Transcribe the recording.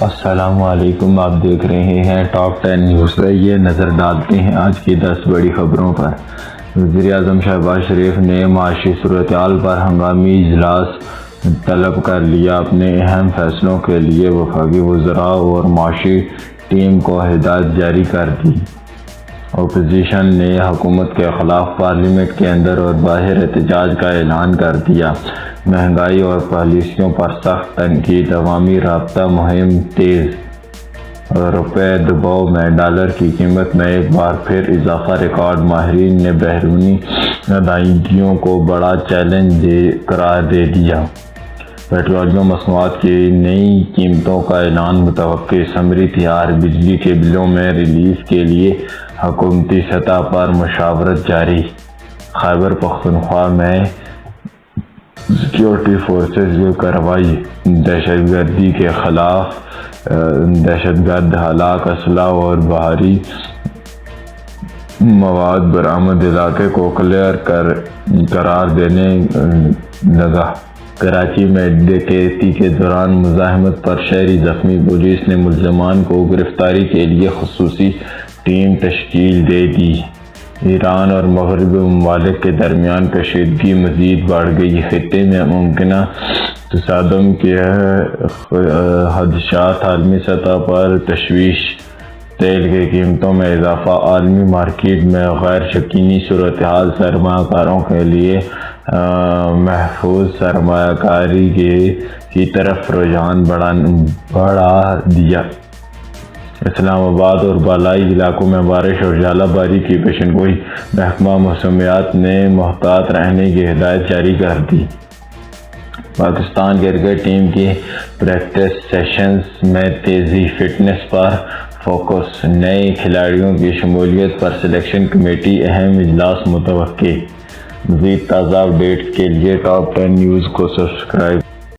السلام علیکم، آپ دیکھ رہے ہیں ٹاپ 10 نیوز پر۔ یہ نظر ڈالتے ہیں آج کی 10 بڑی خبروں پر۔ وزیر اعظم شہباز شریف نے معاشی صورتحال پر ہنگامی اجلاس طلب کر لیا۔ اپنے اہم فیصلوں کے لیے وفاقی وزراء اور معاشی ٹیم کو ہدایت جاری کر دی۔ اپوزیشن نے حکومت کے خلاف پارلیمنٹ کے اندر اور باہر احتجاج کا اعلان کر دیا۔ مہنگائی اور پالیسیوں پر سخت تنقید، عوامی رابطہ مہم تیز۔ روپے دباؤ میں ڈالر کی قیمت میں ایک بار پھر اضافہ، ریکارڈ۔ ماہرین نے بیرونی ادائیگیوں کو بڑا چیلنج قرار دے دیا۔ پیٹرولیم مصنوعات کی نئی قیمتوں کا اعلان متوقع۔ سمری تیار، بجلی کے بلوں میں ریلیف کے لیے حکومتی سطح پر مشاورت جاری۔ خیبر پختونخوا میں سیکورٹی فورسز کی کارروائی، دہشت گردی کے خلاف دہشت گرد ہلاک، اسلحہ اور بھاری مواد برآمد، علاقے کو کلیئر قرار دینے لگا۔ کراچی میں ڈکیتی کے دوران مزاحمت پر شہری زخمی، پولیس نے ملزمان کو گرفتاری کے لیے خصوصی ٹیم تشکیل دے دی۔ ایران اور مغربی ممالک کے درمیان کشیدگی مزید بڑھ گئی، خطے میں ممکنہ تصادم کے خدشات، عالمی سطح پر تشویش۔ تیل کی قیمتوں میں اضافہ، عالمی مارکیٹ میں غیر یقینی صورتحال، سرمایہ کاروں کے لیے محفوظ سرمایہ کاری کی طرف رجحان بڑھا دیا۔ اسلام آباد اور بالائی علاقوں میں بارش اور ژالہ باری کی پیشن گوئی، محکمہ موسمیات نے محتاط رہنے کی ہدایت جاری کر دی۔ پاکستان کرکٹ ٹیم کی پریکٹس سیشنز میں تیزی، فٹنس پر فوکس۔ نئے کھلاڑیوں کی شمولیت پر سلیکشن کمیٹی اہم اجلاس متوقع۔ مزید تازہ اپ ڈیٹ کے لیے ٹاپ 10 نیوز کو سبسکرائب